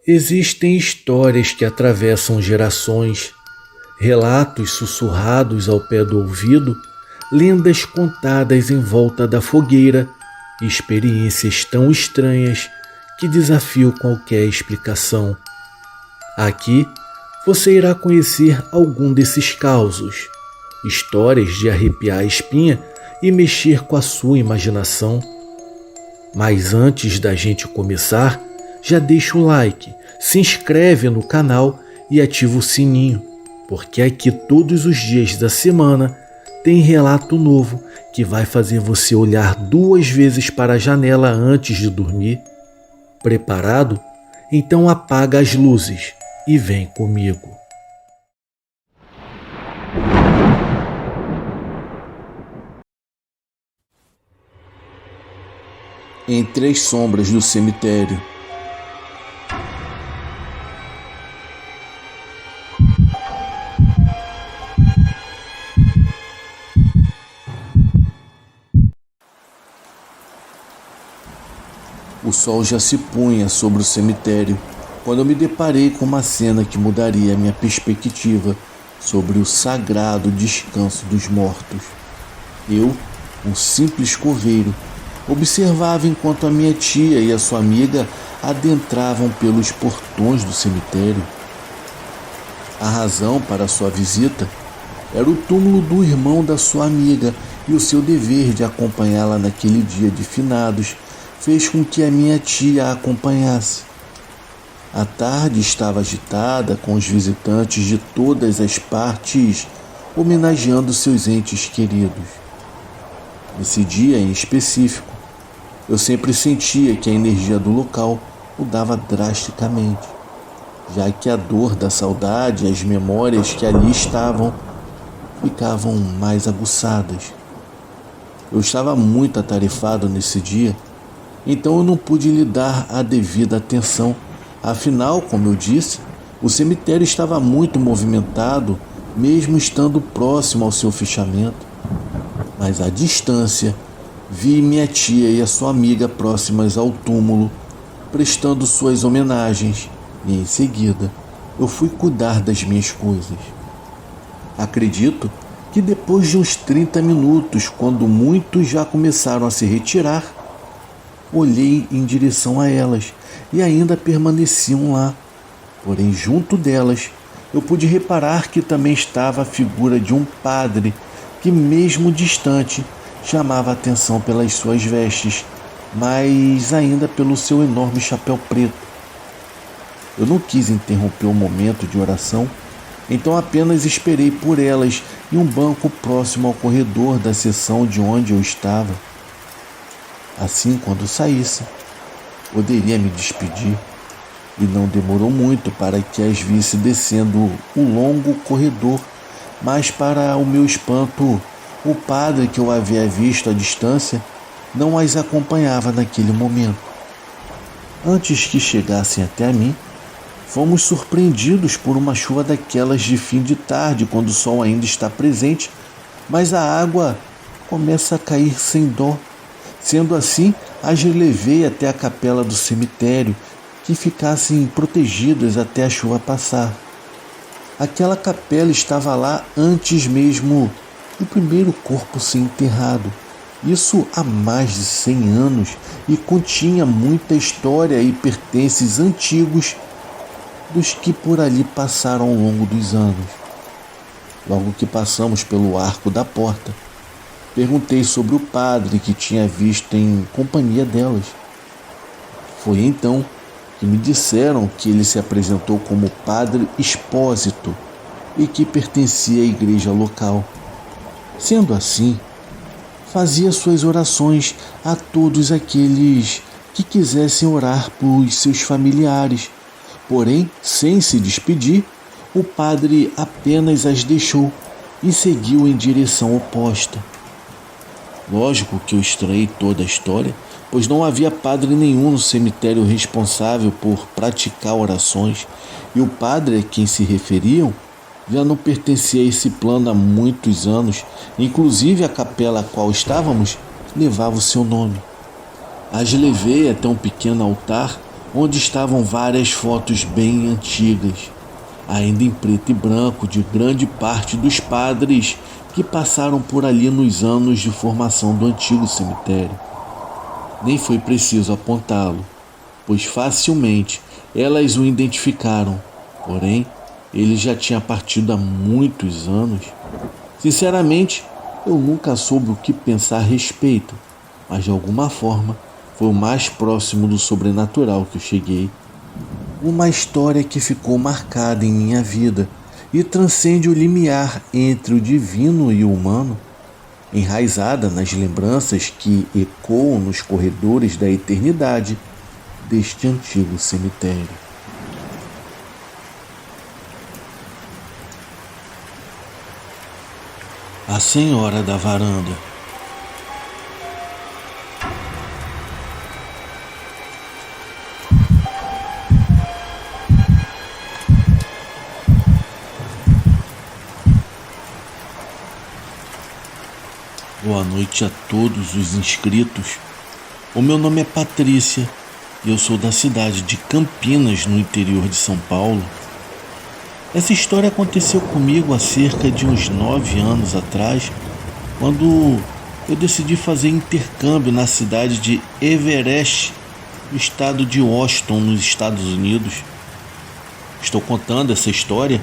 Existem histórias que atravessam gerações, relatos sussurrados ao pé do ouvido, lendas contadas em volta da fogueira e experiências tão estranhas que desafiam qualquer explicação. Aqui você irá conhecer algum desses causos, histórias de arrepiar a espinha e mexer com a sua imaginação. Mas antes da gente começar, já deixa o like, se inscreve no canal e ativa o sininho, porque aqui todos os dias da semana tem relato novo que vai fazer você olhar 2 vezes para a janela antes de dormir. Preparado? Então apaga as luzes e vem comigo. Entre as sombras do cemitério. O sol já se punha sobre o cemitério quando eu me deparei com uma cena que mudaria minha perspectiva sobre o sagrado descanso dos mortos. Eu, um simples coveiro, observava enquanto a minha tia e a sua amiga adentravam pelos portões do cemitério. A razão para sua visita era o túmulo do irmão da sua amiga, e o seu dever de acompanhá-la naquele dia de finados fez com que a minha tia a acompanhasse. A tarde estava agitada, com os visitantes de todas as partes homenageando seus entes queridos. Nesse dia em específico, eu sempre sentia que a energia do local mudava drasticamente, já que a dor da saudade e as memórias que ali estavam ficavam mais aguçadas. Eu estava muito atarefado nesse dia, então eu não pude lhe dar a devida atenção. Afinal, como eu disse, o cemitério estava muito movimentado, mesmo estando próximo ao seu fechamento. Mas à distância, vi minha tia e a sua amiga próximas ao túmulo, prestando suas homenagens, e em seguida eu fui cuidar das minhas coisas. Acredito que depois de uns 30 minutos, quando muitos já começaram a se retirar, olhei em direção a elas e ainda permaneciam lá. Porém, junto delas, eu pude reparar que também estava a figura de um padre que, mesmo distante, chamava a atenção pelas suas vestes, mas ainda pelo seu enorme chapéu preto. Eu não quis interromper o momento de oração, então apenas esperei por elas em um banco próximo ao corredor da seção de onde eu estava. Assim, quando saísse, poderia me despedir, e não demorou muito para que as visse descendo o longo corredor, mas para o meu espanto, o padre que eu havia visto à distância não as acompanhava naquele momento. Antes que chegassem até a mim, fomos surpreendidos por uma chuva daquelas de fim de tarde, quando o sol ainda está presente, mas a água começa a cair sem dó. Sendo assim, as levei até a capela do cemitério, que ficassem protegidas até a chuva passar. Aquela capela estava lá antes mesmo do primeiro corpo ser enterrado, isso há mais de 100 anos, e continha muita história e pertences antigos dos que por ali passaram ao longo dos anos. Logo que passamos pelo arco da porta, perguntei sobre o padre que tinha visto em companhia delas. Foi então que me disseram que ele se apresentou como Padre Expósito e que pertencia à igreja local. Sendo assim, fazia suas orações a todos aqueles que quisessem orar por seus familiares. Porém, sem se despedir, o padre apenas as deixou e seguiu em direção oposta. Lógico que eu estranhei toda a história, pois não havia padre nenhum no cemitério responsável por praticar orações, e o padre a quem se referiam já não pertencia a esse plano há muitos anos. Inclusive a capela a qual estávamos levava o seu nome. As levei até um pequeno altar, onde estavam várias fotos bem antigas, ainda em preto e branco, de grande parte dos padres que passaram por ali nos anos de formação do antigo cemitério. Nem foi preciso apontá-lo, pois facilmente elas o identificaram, porém ele já tinha partido há muitos anos. Sinceramente, eu nunca soube o que pensar a respeito, mas de alguma forma foi o mais próximo do sobrenatural que eu cheguei. Uma história que ficou marcada em minha vida e transcende o limiar entre o divino e o humano, enraizada nas lembranças que ecoam nos corredores da eternidade deste antigo cemitério. A Senhora da Varanda. Boa noite a todos os inscritos. O meu nome é Patrícia e eu sou da cidade de Campinas, no interior de São Paulo. Essa história aconteceu comigo há cerca de uns 9 anos atrás, quando eu decidi fazer intercâmbio na cidade de Everest, no estado de Washington, nos Estados Unidos. Estou contando essa história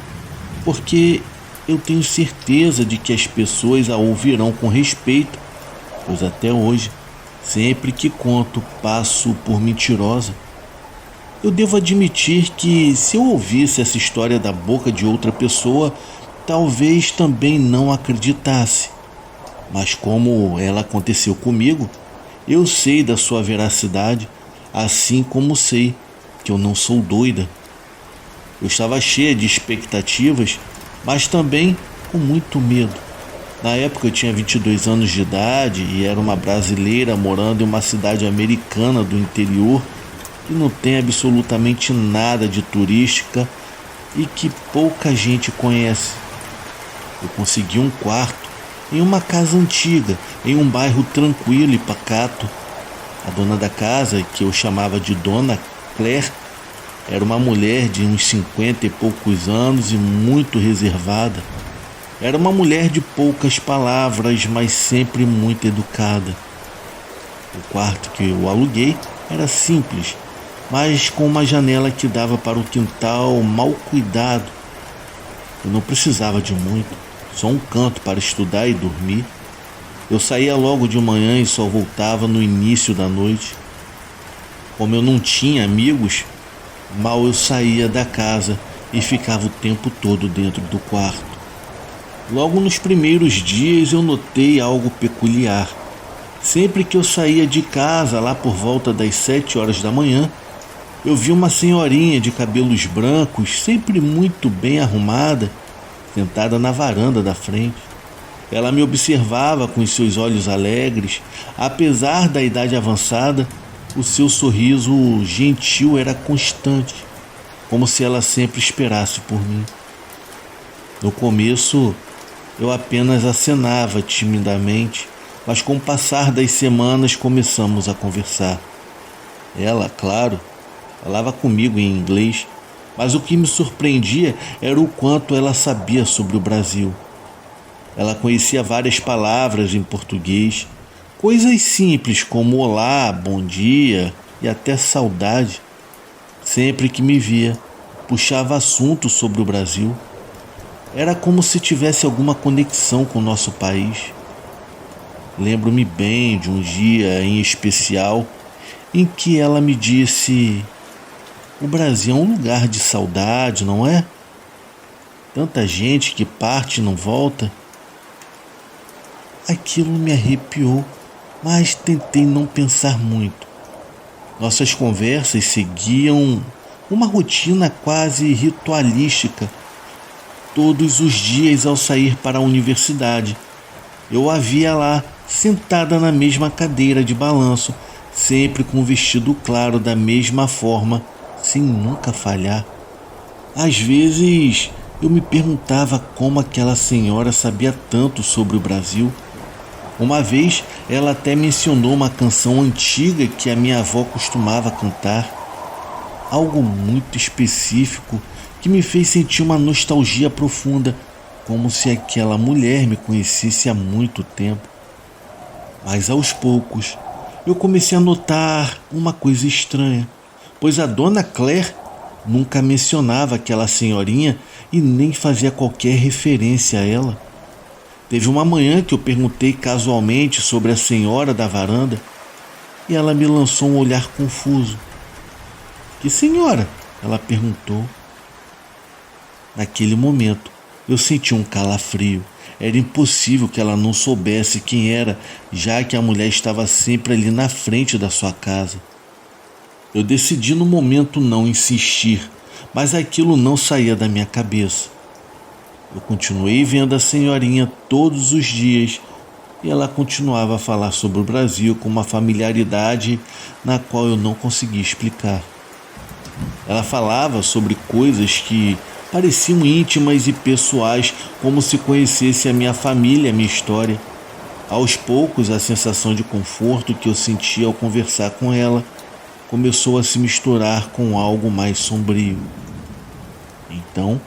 porque eu tenho certeza de que as pessoas a ouvirão com respeito, pois até hoje, sempre que conto, passo por mentirosa. Eu devo admitir que, se eu ouvisse essa história da boca de outra pessoa, talvez também não acreditasse. Mas como ela aconteceu comigo, eu sei da sua veracidade, assim como sei que eu não sou doida. Eu estava cheia de expectativas, mas também com muito medo. Na época eu tinha 22 anos de idade e era uma brasileira morando em uma cidade americana do interior que não tem absolutamente nada de turística e que pouca gente conhece. Eu consegui um quarto em uma casa antiga, em um bairro tranquilo e pacato. A dona da casa, que eu chamava de Dona Claire, era uma mulher de uns 50 e poucos anos e muito reservada. Era uma mulher de poucas palavras, mas sempre muito educada. O quarto que eu aluguei era simples, mas com uma janela que dava para o quintal mal cuidado. Eu não precisava de muito, só um canto para estudar e dormir. Eu saía logo de manhã e só voltava no início da noite. Como eu não tinha amigos, mal eu saía da casa e ficava o tempo todo dentro do quarto. Logo nos primeiros dias eu notei algo peculiar. Sempre que eu saía de casa, lá por volta das 7 horas da manhã, eu vi uma senhorinha de cabelos brancos, sempre muito bem arrumada, sentada na varanda da frente. Ela me observava com os seus olhos alegres. Apesar da idade avançada, o seu sorriso gentil era constante, como se ela sempre esperasse por mim. No começo, eu apenas acenava timidamente, mas com o passar das semanas começamos a conversar. Ela, claro, falava comigo em inglês, mas o que me surpreendia era o quanto ela sabia sobre o Brasil. Ela conhecia várias palavras em português, coisas simples como olá, bom dia e até saudade. Sempre que me via, puxava assunto sobre o Brasil. Era como se tivesse alguma conexão com o nosso país. Lembro-me bem de um dia em especial em que ela me disse: "O Brasil é um lugar de saudade, não é? Tanta gente que parte e não volta." Aquilo me arrepiou, mas tentei não pensar muito. Nossas conversas seguiam uma rotina quase ritualística. Todos os dias ao sair para a universidade, eu a via lá, sentada na mesma cadeira de balanço, sempre com o vestido claro da mesma forma, sem nunca falhar. Às vezes eu me perguntava como aquela senhora sabia tanto sobre o Brasil. Uma vez ela até mencionou uma canção antiga que a minha avó costumava cantar. algo muito específico que me fez sentir uma nostalgia profunda, como se aquela mulher me conhecesse há muito tempo. Mas aos poucos, eu comecei a notar uma coisa estranha, pois a dona Claire nunca mencionava aquela senhorinha e nem fazia qualquer referência a ela. Teve uma manhã que eu perguntei casualmente sobre a senhora da varanda e ela me lançou um olhar confuso. Que senhora? Ela perguntou. Naquele momento, eu senti um calafrio. Era impossível que ela não soubesse quem era, já que a mulher estava sempre ali na frente da sua casa. Eu decidi no momento não insistir, mas aquilo não saía da minha cabeça. Eu continuei vendo a senhorinha todos os dias e ela continuava a falar sobre o Brasil com uma familiaridade na qual eu não conseguia explicar. Ela falava sobre coisas que pareciam íntimas e pessoais, como se conhecesse a minha família, a minha história. Aos poucos, a sensação de conforto que eu sentia ao conversar com ela começou a se misturar com algo mais sombrio. Então,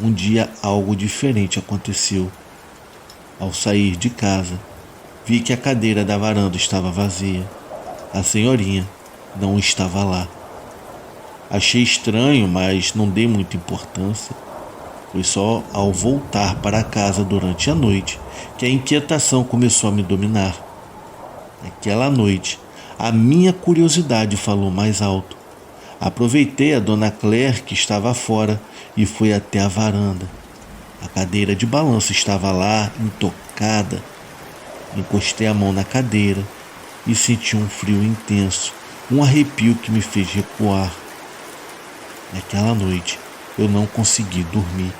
um dia algo diferente aconteceu. Ao sair de casa, vi que a cadeira da varanda estava vazia. A senhorinha não estava lá. Achei estranho, mas não dei muita importância. Foi só ao voltar para casa durante a noite que a inquietação começou a me dominar. Naquela noite, a minha curiosidade falou mais alto. Aproveitei a dona Claire, que estava fora, e fui até a varanda. A cadeira de balanço estava lá, intocada. Encostei a mão na cadeira e senti um frio intenso, um arrepio que me fez recuar. Naquela noite, eu não consegui dormir.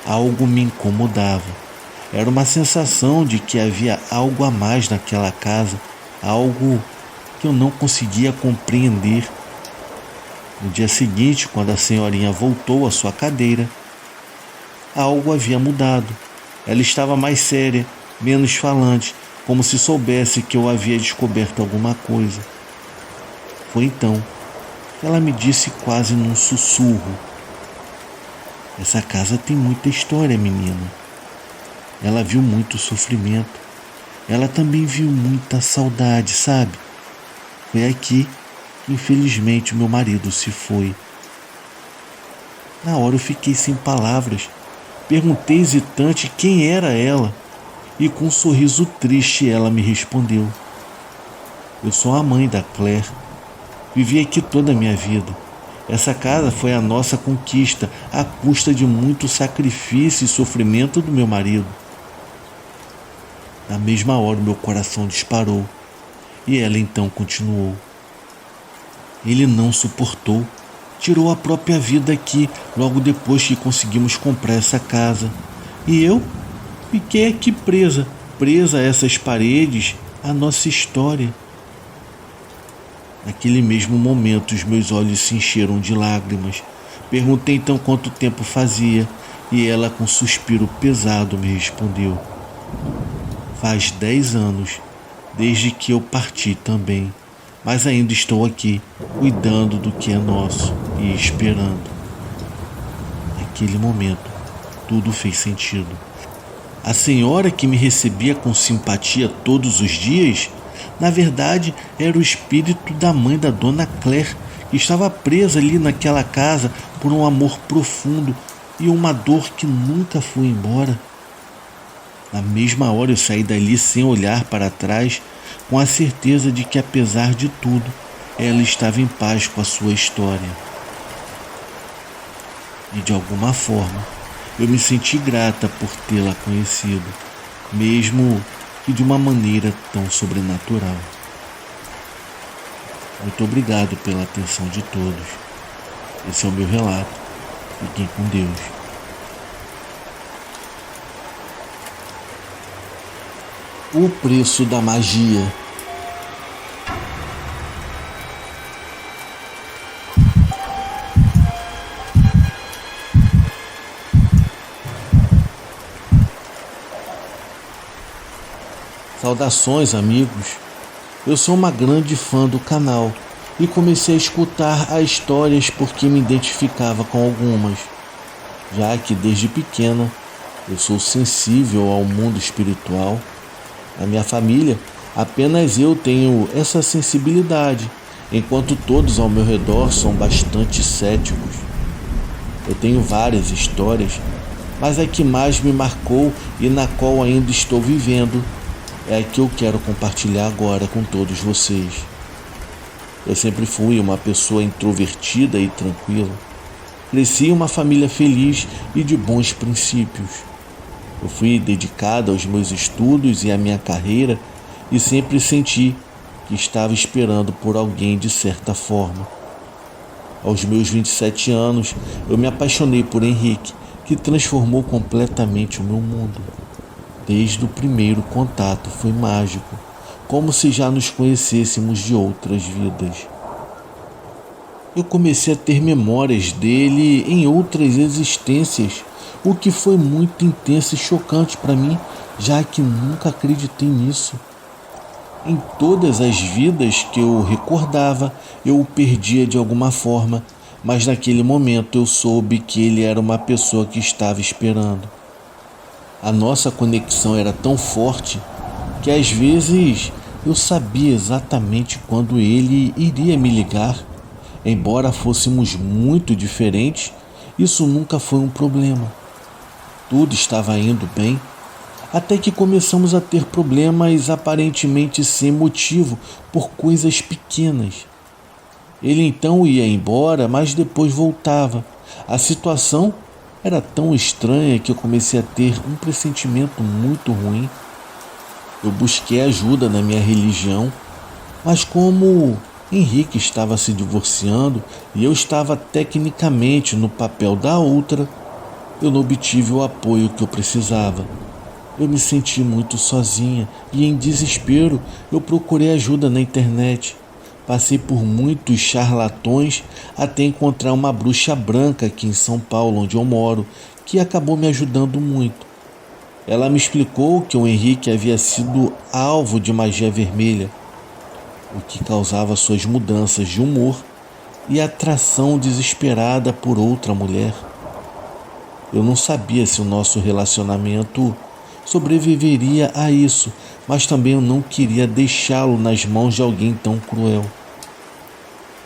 Algo me incomodava. Era uma sensação de que havia algo a mais naquela casa, algo que eu não conseguia compreender. No dia seguinte, quando a senhorinha voltou à sua cadeira, algo havia mudado. Ela estava mais séria, menos falante, como se soubesse que eu havia descoberto alguma coisa. Foi então que ela me disse quase num sussurro: essa casa tem muita história, menina. Ela viu muito sofrimento. Ela também viu muita saudade, sabe? Foi aqui que infelizmente o meu marido se foi. Na hora eu fiquei sem palavras. Perguntei hesitante quem era ela e com um sorriso triste ela me respondeu: eu sou a mãe da Claire. Vivi aqui toda a minha vida. Essa casa foi a nossa conquista, à custa de muito sacrifício e sofrimento do meu marido. Na mesma hora, meu coração disparou e ela então continuou: ele não suportou, tirou a própria vida aqui logo depois que conseguimos comprar essa casa. E eu fiquei aqui presa a essas paredes, a nossa história. Naquele mesmo momento, os meus olhos se encheram de lágrimas. Perguntei então quanto tempo fazia e ela, com um suspiro pesado, me respondeu: faz 10 anos, desde que eu parti também, mas ainda estou aqui, cuidando do que é nosso e esperando. Naquele momento, tudo fez sentido. A senhora que me recebia com simpatia todos os dias, na verdade, era o espírito da mãe da dona Claire, que estava presa ali naquela casa por um amor profundo e uma dor que nunca foi embora. Na mesma hora eu saí dali sem olhar para trás, com a certeza de que, apesar de tudo, ela estava em paz com a sua história. E de alguma forma, eu me senti grata por tê-la conhecido, mesmo que de uma maneira tão sobrenatural. Muito obrigado pela atenção de todos. Esse é o meu relato. Fiquem com Deus. O preço da magia. Saudações, amigos. Eu sou uma grande fã do canal e comecei a escutar as histórias porque me identificava com algumas, já que desde pequena eu sou sensível ao mundo espiritual. Na minha família, apenas eu tenho essa sensibilidade, enquanto todos ao meu redor são bastante céticos. Eu tenho várias histórias, mas a que mais me marcou e na qual ainda estou vivendo é a que eu quero compartilhar agora com todos vocês. Eu sempre fui uma pessoa introvertida e tranquila. Cresci em uma família feliz e de bons princípios. Eu fui dedicado aos meus estudos e à minha carreira e sempre senti que estava esperando por alguém de certa forma. Aos meus 27 anos, eu me apaixonei por Henrique, que transformou completamente o meu mundo. Desde o primeiro contato foi mágico, como se já nos conhecêssemos de outras vidas. Eu comecei a ter memórias dele em outras existências, o que foi muito intenso e chocante para mim, já que nunca acreditei nisso. Em todas as vidas que eu recordava, eu o perdia de alguma forma, mas naquele momento eu soube que ele era uma pessoa que estava esperando. A nossa conexão era tão forte que às vezes eu sabia exatamente quando ele iria me ligar. Embora fôssemos muito diferentes, isso nunca foi um problema. Tudo estava indo bem, até que começamos a ter problemas aparentemente sem motivo por coisas pequenas. Ele então ia embora, mas depois voltava. A situação era tão estranha que eu comecei a ter um pressentimento muito ruim. Eu busquei ajuda na minha religião, mas como Henrique estava se divorciando e eu estava tecnicamente no papel da outra, eu não obtive o apoio que eu precisava. Eu me senti muito sozinha e, em desespero, eu procurei ajuda na internet. Passei por muitos charlatões até encontrar uma bruxa branca aqui em São Paulo, onde eu moro, que acabou me ajudando muito. Ela me explicou que o Henrique havia sido alvo de magia vermelha, o que causava suas mudanças de humor e atração desesperada por outra mulher. Eu não sabia se o nosso relacionamento sobreviveria a isso, mas também eu não queria deixá-lo nas mãos de alguém tão cruel.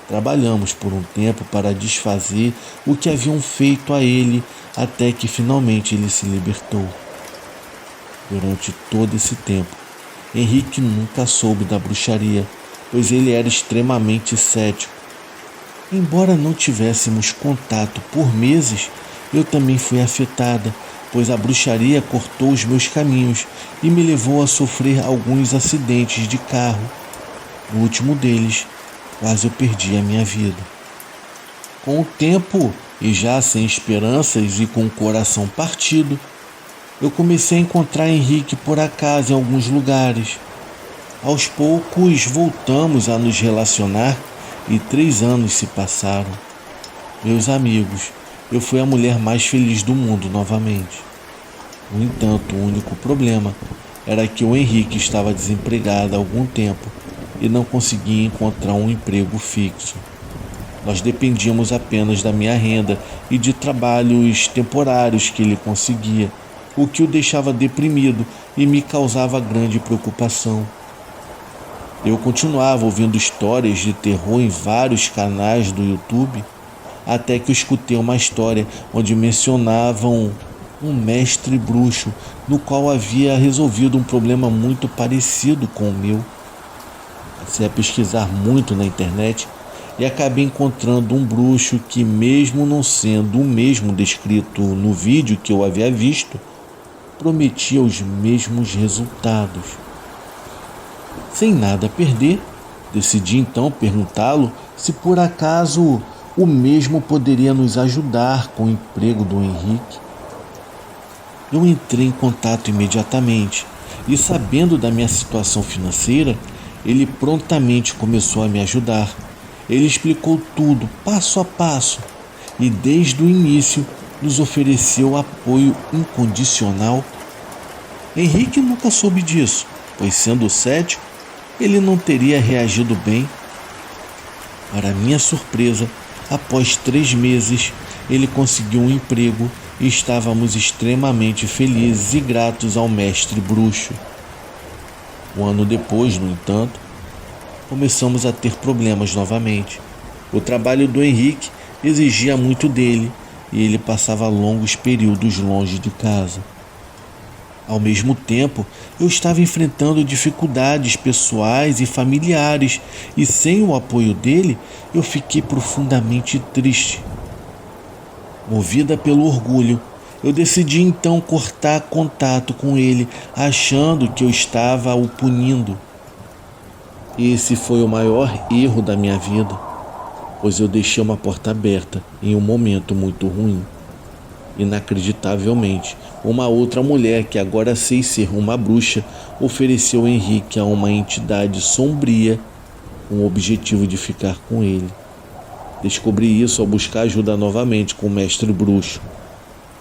Trabalhamos por um tempo para desfazer o que haviam feito a ele, até que finalmente ele se libertou. Durante todo esse tempo, Henrique nunca soube da bruxaria, pois ele era extremamente cético. Embora não tivéssemos contato por meses, eu também fui afetada, pois a bruxaria cortou os meus caminhos e me levou a sofrer alguns acidentes de carro. No último deles, quase eu perdi a minha vida. Com o tempo, e já sem esperanças e com o coração partido, eu comecei a encontrar Henrique por acaso em alguns lugares. Aos poucos voltamos a nos relacionar e 3 anos se passaram. Meus amigos, eu fui a mulher mais feliz do mundo novamente. No entanto, o único problema era que o Henrique estava desempregado há algum tempo e não conseguia encontrar um emprego fixo. Nós dependíamos apenas da minha renda e de trabalhos temporários que ele conseguia, o que o deixava deprimido e me causava grande preocupação. Eu continuava ouvindo histórias de terror em vários canais do YouTube, até que eu escutei uma história onde mencionavam um mestre bruxo, no qual havia resolvido um problema muito parecido com o meu. Comecei a pesquisar muito na internet e acabei encontrando um bruxo que, mesmo não sendo o mesmo descrito no vídeo que eu havia visto, prometia os mesmos resultados. Sem nada a perder, decidi então perguntá-lo se por acaso o mesmo poderia nos ajudar com o emprego do Henrique. Eu entrei em contato imediatamente e, sabendo da minha situação financeira, ele prontamente começou a me ajudar. Ele explicou tudo, passo a passo, e desde o início nos ofereceu apoio incondicional. Henrique nunca soube disso, pois, sendo cético, ele não teria reagido bem. Para minha surpresa, após 3 meses, ele conseguiu um emprego e estávamos extremamente felizes e gratos ao mestre bruxo. Um ano depois, no entanto, começamos a ter problemas novamente. O trabalho do Henrique exigia muito dele e ele passava longos períodos longe de casa. Ao mesmo tempo, eu estava enfrentando dificuldades pessoais e familiares e sem o apoio dele, eu fiquei profundamente triste. Movida pelo orgulho, eu decidi então cortar contato com ele, achando que eu estava o punindo. Esse foi o maior erro da minha vida, pois eu deixei uma porta aberta em um momento muito ruim. Inacreditavelmente, uma outra mulher, que agora sei ser uma bruxa, ofereceu Henrique a uma entidade sombria com o objetivo de ficar com ele. Descobri isso ao buscar ajuda novamente com o mestre bruxo.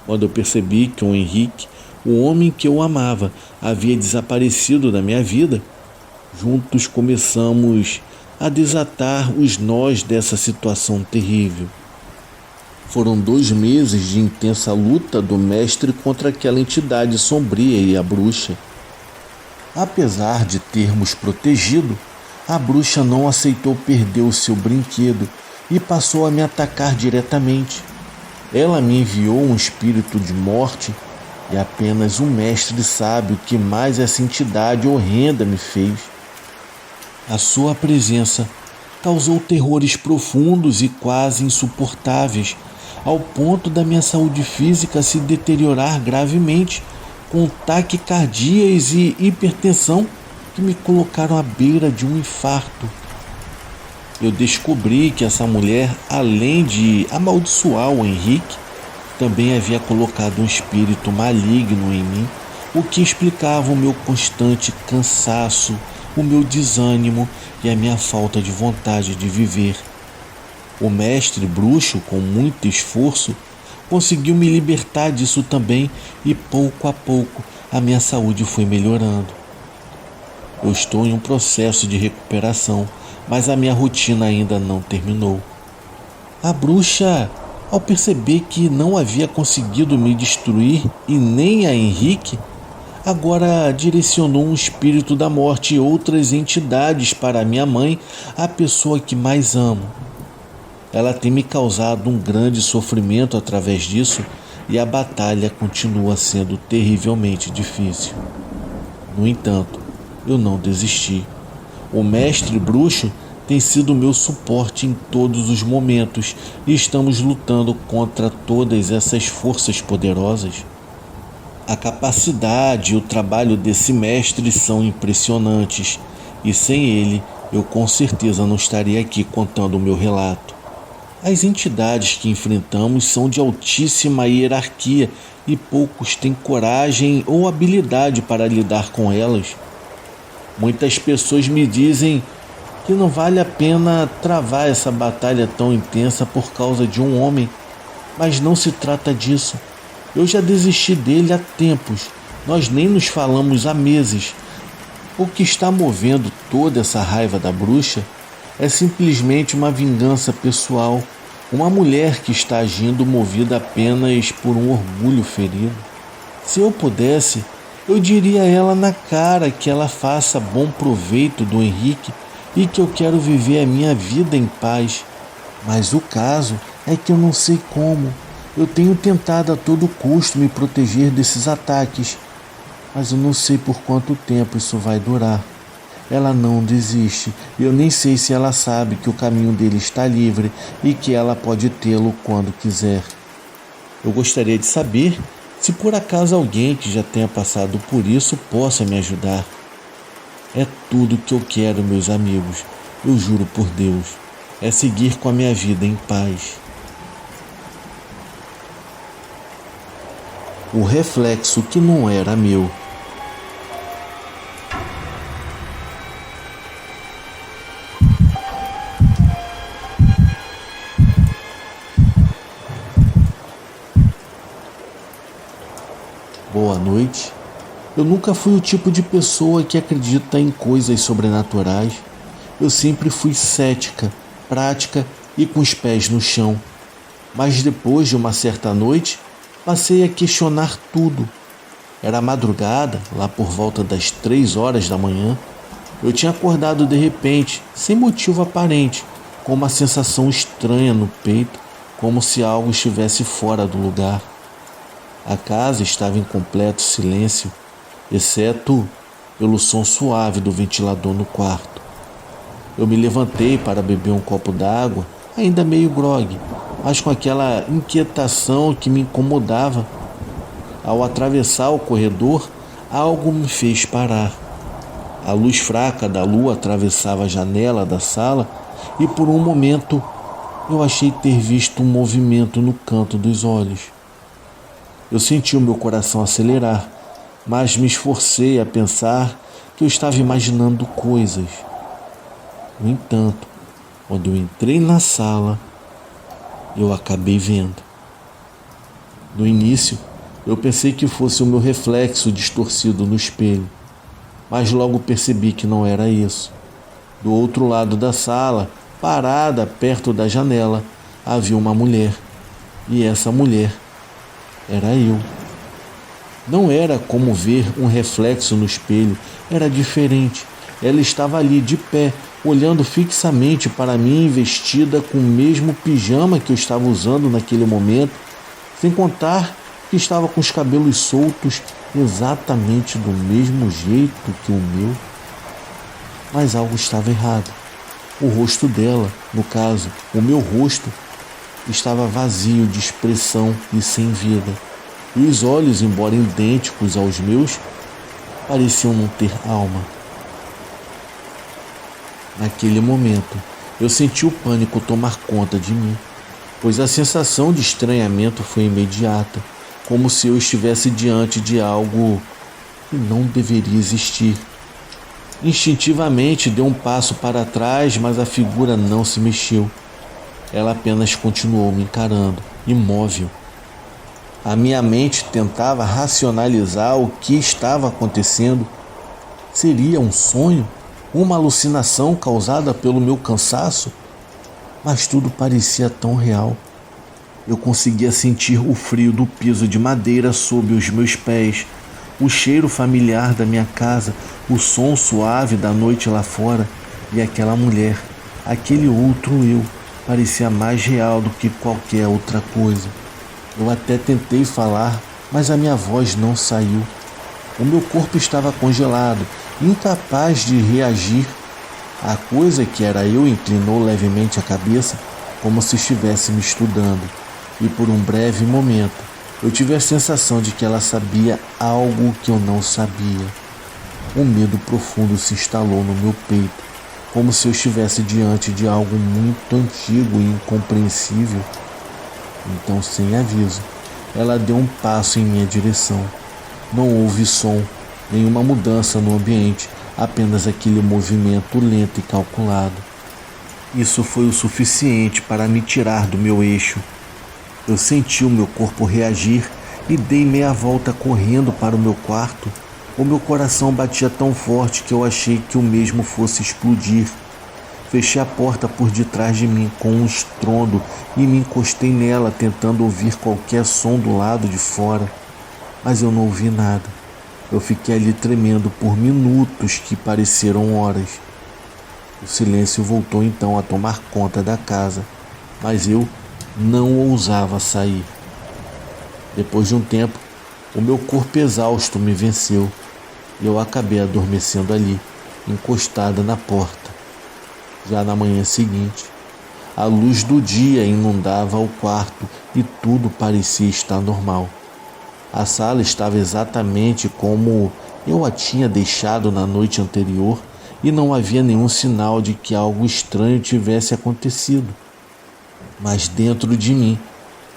Quando eu percebi que o Henrique, o homem que eu amava, havia desaparecido da minha vida, juntos começamos a desatar os nós dessa situação terrível. Foram 2 meses de intensa luta do mestre contra aquela entidade sombria e a bruxa. Apesar de termos protegido, a bruxa não aceitou perder o seu brinquedo e passou a me atacar diretamente. Ela me enviou um espírito de morte e apenas o mestre sabe o que mais essa entidade horrenda me fez. A sua presença causou terrores profundos e quase insuportáveis, ao ponto da minha saúde física se deteriorar gravemente, com taquicardias e hipertensão que me colocaram à beira de um infarto. Eu descobri que essa mulher, além de amaldiçoar o Henrique, também havia colocado um espírito maligno em mim, o que explicava o meu constante cansaço, o meu desânimo e a minha falta de vontade de viver. O mestre bruxo, com muito esforço, conseguiu me libertar disso também e pouco a pouco a minha saúde foi melhorando. Eu estou em um processo de recuperação, mas a minha rotina ainda não terminou. A bruxa, ao perceber que não havia conseguido me destruir e nem a Henrique, agora direcionou um espírito da morte e outras entidades para minha mãe, a pessoa que mais amo. Ela tem me causado um grande sofrimento através disso e a batalha continua sendo terrivelmente difícil. No entanto, eu não desisti. O mestre bruxo tem sido meu suporte em todos os momentos e estamos lutando contra todas essas forças poderosas. A capacidade e o trabalho desse mestre são impressionantes e sem ele eu com certeza não estaria aqui contando o meu relato. As entidades que enfrentamos são de altíssima hierarquia e poucos têm coragem ou habilidade para lidar com elas. Muitas pessoas me dizem que não vale a pena travar essa batalha tão intensa por causa de um homem, mas não se trata disso. Eu já desisti dele há tempos, nós nem nos falamos há meses. O que está movendo toda essa raiva da bruxa é simplesmente uma vingança pessoal, uma mulher que está agindo movida apenas por um orgulho ferido. Se eu pudesse, eu diria a ela na cara que ela faça bom proveito do Henrique e que eu quero viver a minha vida em paz. Mas o caso é que eu não sei como. Eu tenho tentado a todo custo me proteger desses ataques, mas eu não sei por quanto tempo isso vai durar. Ela não desiste. Eu nem sei se ela sabe que o caminho dele está livre e que ela pode tê-lo quando quiser. Eu gostaria de saber se por acaso alguém que já tenha passado por isso possa me ajudar. É tudo que eu quero, meus amigos. Eu juro por Deus. É seguir com a minha vida em paz. O reflexo que não era meu. Boa noite. Eu nunca fui o tipo de pessoa que acredita em coisas sobrenaturais. Eu sempre fui cética prática e com os pés no chão. Mas depois de uma certa noite, passei a questionar tudo. Era madrugada, lá por volta das 3 horas da manhã. Eu tinha acordado de repente, sem motivo aparente, com uma sensação estranha no peito, como se algo estivesse fora do lugar. A casa estava em completo silêncio, exceto pelo som suave do ventilador no quarto. Eu me levantei para beber um copo d'água, ainda meio grogue, mas com aquela inquietação que me incomodava. Ao atravessar o corredor, algo me fez parar. A luz fraca da lua atravessava a janela da sala e por um momento eu achei ter visto um movimento no canto dos olhos. Eu senti o meu coração acelerar, mas me esforcei a pensar que eu estava imaginando coisas. No entanto, quando eu entrei na sala, eu acabei vendo. No início, eu pensei que fosse o meu reflexo distorcido no espelho, mas logo percebi que não era isso. Do outro lado da sala, parada perto da janela, havia uma mulher, e essa mulher era eu. Não era como ver um reflexo no espelho, era diferente. Ela estava ali de pé, olhando fixamente para mim, vestida com o mesmo pijama que eu estava usando naquele momento, sem contar que estava com os cabelos soltos exatamente do mesmo jeito que o meu. Mas algo estava errado. O rosto dela, no caso, o meu rosto, estava vazio de expressão e sem vida. E os olhos, embora idênticos aos meus, pareciam não ter alma. Naquele momento, eu senti o pânico tomar conta de mim, pois a sensação de estranhamento foi imediata, como se eu estivesse diante de algo que não deveria existir. Instintivamente dei um passo para trás, mas a figura não se mexeu. Ela apenas continuou me encarando, imóvel. A minha mente tentava racionalizar o que estava acontecendo. Seria um sonho? Uma alucinação causada pelo meu cansaço? Mas tudo parecia tão real. Eu conseguia sentir o frio do piso de madeira sob os meus pés, o cheiro familiar da minha casa, o som suave da noite lá fora e aquela mulher, aquele outro eu, parecia mais real do que qualquer outra coisa. Eu até tentei falar, mas a minha voz não saiu. O meu corpo estava congelado, incapaz de reagir. A coisa que era eu inclinou levemente a cabeça, como se estivesse me estudando, e por um breve momento eu tive a sensação de que ela sabia algo que eu não sabia. Um medo profundo se instalou no meu peito, como se eu estivesse diante de algo muito antigo e incompreensível. Então, sem aviso, ela deu um passo em minha direção. Não houve som, nenhuma mudança no ambiente, apenas aquele movimento lento e calculado. Isso foi o suficiente para me tirar do meu eixo. Eu senti o meu corpo reagir e dei meia volta correndo para o meu quarto. O meu coração batia tão forte que eu achei que o mesmo fosse explodir. Fechei a porta por detrás de mim com um estrondo e me encostei nela tentando ouvir qualquer som do lado de fora. Mas eu não ouvi nada. Eu fiquei ali tremendo por minutos que pareceram horas. O silêncio voltou então a tomar conta da casa, mas eu não ousava sair. Depois de um tempo, o meu corpo exausto me venceu e eu acabei adormecendo ali, encostada na porta. Já na manhã seguinte, a luz do dia inundava o quarto e tudo parecia estar normal. A sala estava exatamente como eu a tinha deixado na noite anterior e não havia nenhum sinal de que algo estranho tivesse acontecido. Mas dentro de mim,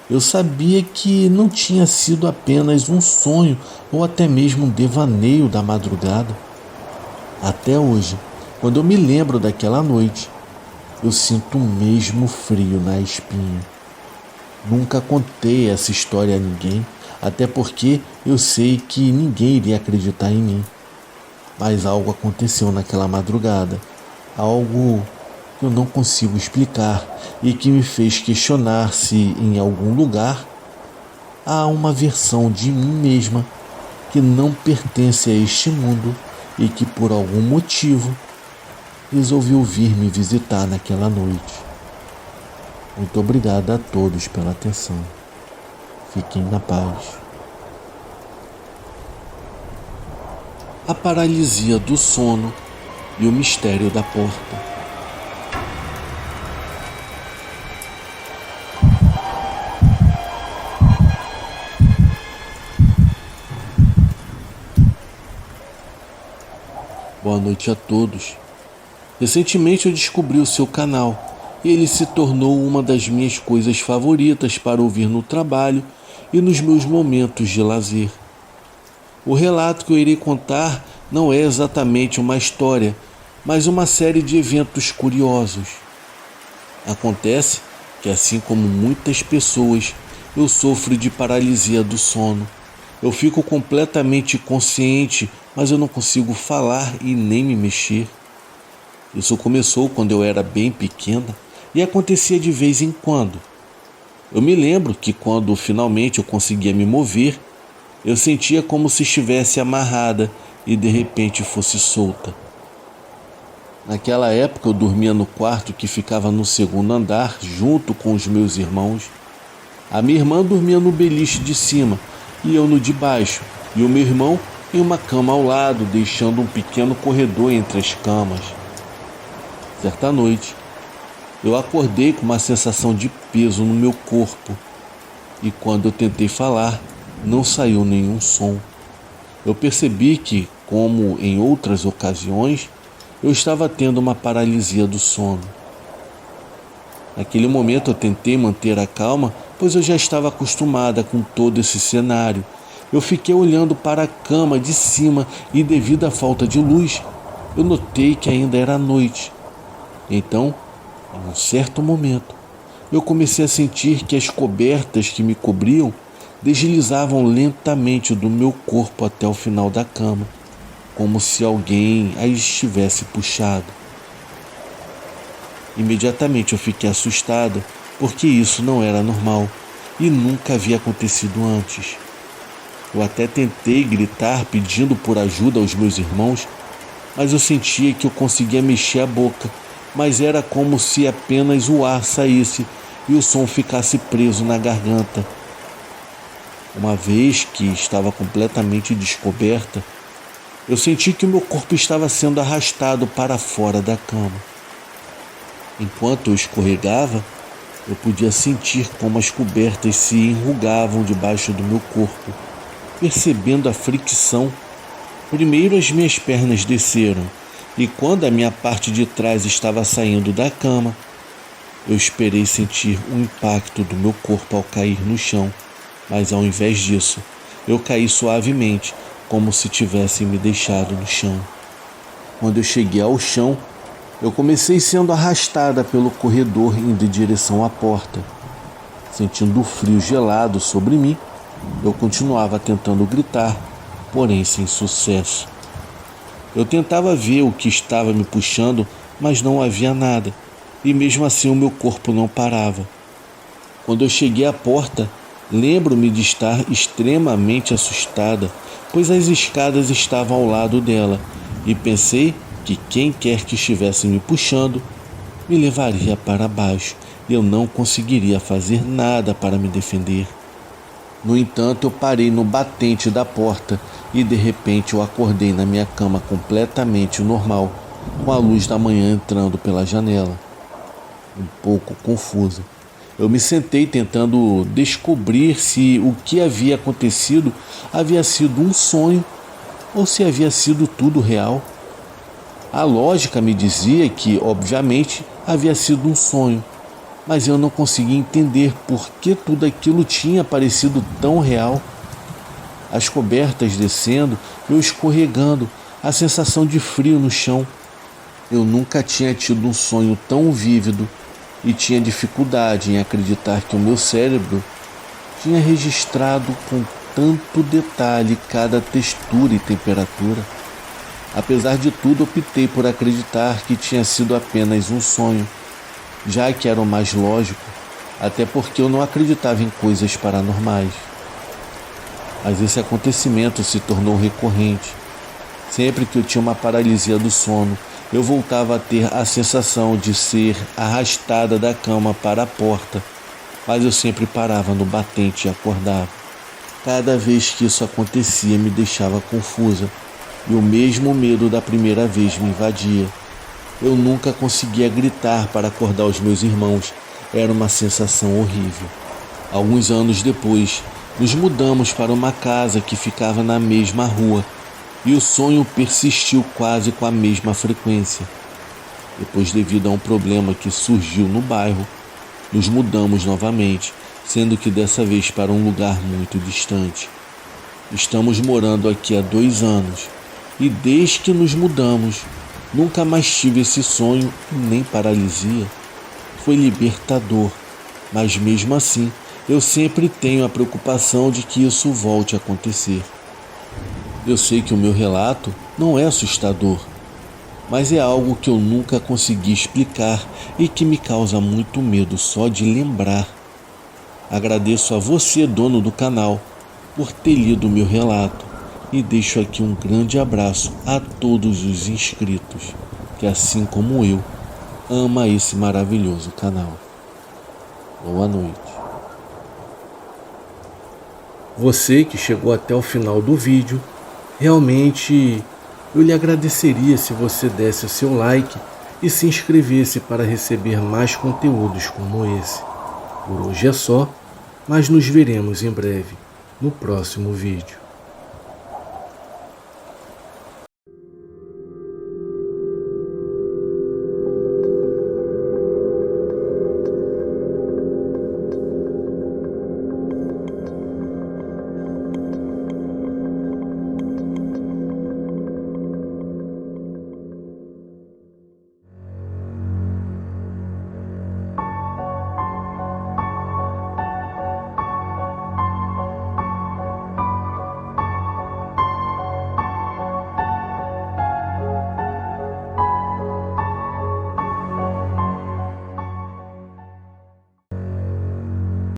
eu sabia que não tinha sido apenas um sonho ou até mesmo um devaneio da madrugada. Até hoje, quando eu me lembro daquela noite, eu sinto o mesmo frio na espinha. Nunca contei essa história a ninguém, até porque eu sei que ninguém iria acreditar em mim. Mas algo aconteceu naquela madrugada, algo que eu não consigo explicar e que me fez questionar se em algum lugar há uma versão de mim mesma que não pertence a este mundo e que por algum motivo resolveu vir me visitar naquela noite. Muito obrigado a todos pela atenção. Fiquem na paz. A paralisia do sono e o mistério da porta. Boa noite a todos. Recentemente eu descobri o seu canal e ele se tornou uma das minhas coisas favoritas para ouvir no trabalho e nos meus momentos de lazer. O relato que eu irei contar não é exatamente uma história, mas uma série de eventos curiosos. Acontece que, assim como muitas pessoas, eu sofro de paralisia do sono. Eu fico completamente consciente, mas eu não consigo falar e nem me mexer. Isso começou quando eu era bem pequena e acontecia de vez em quando. Eu me lembro que quando finalmente eu conseguia me mover, eu sentia como se estivesse amarrada e de repente fosse solta. Naquela época eu dormia no quarto que ficava no segundo andar junto com os meus irmãos. A minha irmã dormia no beliche de cima e eu no de baixo, e o meu irmão em uma cama ao lado, deixando um pequeno corredor entre as camas. Certa noite, eu acordei com uma sensação de peso no meu corpo e quando eu tentei falar, não saiu nenhum som. Eu percebi que, como em outras ocasiões, eu estava tendo uma paralisia do sono. Naquele momento eu tentei manter a calma, pois eu já estava acostumada com todo esse cenário. Eu fiquei olhando para a cama de cima e, devido à falta de luz, eu notei que ainda era noite. Então, em um certo momento, eu comecei a sentir que as cobertas que me cobriam deslizavam lentamente do meu corpo até o final da cama, como se alguém as estivesse puxado. Imediatamente eu fiquei assustada, porque isso não era normal e nunca havia acontecido antes. Eu até tentei gritar pedindo por ajuda aos meus irmãos, mas eu sentia que eu conseguia mexer a boca, mas era como se apenas o ar saísse e o som ficasse preso na garganta. Uma vez que estava completamente descoberta, eu senti que o meu corpo estava sendo arrastado para fora da cama. Enquanto eu escorregava, eu podia sentir como as cobertas se enrugavam debaixo do meu corpo. Percebendo a fricção, primeiro as minhas pernas desceram, e quando a minha parte de trás estava saindo da cama, eu esperei sentir o impacto do meu corpo ao cair no chão, mas ao invés disso, eu caí suavemente, como se tivessem me deixado no chão. Quando eu cheguei ao chão, eu comecei sendo arrastada pelo corredor indo em direção à porta. Sentindo o frio gelado sobre mim, eu continuava tentando gritar, porém sem sucesso. Eu tentava ver o que estava me puxando, mas não havia nada, e mesmo assim o meu corpo não parava. Quando eu cheguei à porta, lembro-me de estar extremamente assustada, pois as escadas estavam ao lado dela, e pensei que quem quer que estivesse me puxando me levaria para baixo e eu não conseguiria fazer nada para me defender. No entanto, eu parei no batente da porta e de repente eu acordei na minha cama completamente normal, com a luz da manhã entrando pela janela. Um pouco confusa, eu me sentei tentando descobrir se o que havia acontecido havia sido um sonho ou se havia sido tudo real. A lógica me dizia que, obviamente, havia sido um sonho, mas eu não conseguia entender por que tudo aquilo tinha parecido tão real. As cobertas descendo, eu escorregando, a sensação de frio no chão. Eu nunca tinha tido um sonho tão vívido e tinha dificuldade em acreditar que o meu cérebro tinha registrado com tanto detalhe cada textura e temperatura. Apesar de tudo, optei por acreditar que tinha sido apenas um sonho, já que era o mais lógico, até porque eu não acreditava em coisas paranormais. Mas esse acontecimento se tornou recorrente. Sempre que eu tinha uma paralisia do sono, eu voltava a ter a sensação de ser arrastada da cama para a porta, mas eu sempre parava no batente e acordava. Cada vez que isso acontecia me deixava confusa, e o mesmo medo da primeira vez me invadia. Eu nunca conseguia gritar para acordar os meus irmãos, era uma sensação horrível. Alguns anos depois, nos mudamos para uma casa que ficava na mesma rua, e o sonho persistiu quase com a mesma frequência. Depois, devido a um problema que surgiu no bairro, nos mudamos novamente, sendo que dessa vez para um lugar muito distante. Estamos morando aqui há 2 anos, e desde que nos mudamos, nunca mais tive esse sonho e nem paralisia. Foi libertador, mas mesmo assim, eu sempre tenho a preocupação de que isso volte a acontecer. Eu sei que o meu relato não é assustador, mas é algo que eu nunca consegui explicar e que me causa muito medo só de lembrar. Agradeço a você, dono do canal, por ter lido o meu relato e deixo aqui um grande abraço a todos os inscritos, que assim como eu, ama esse maravilhoso canal. Boa noite. Você que chegou até o final do vídeo, realmente eu lhe agradeceria se você desse o seu like e se inscrevesse para receber mais conteúdos como esse. Por hoje é só, mas nos veremos em breve no próximo vídeo.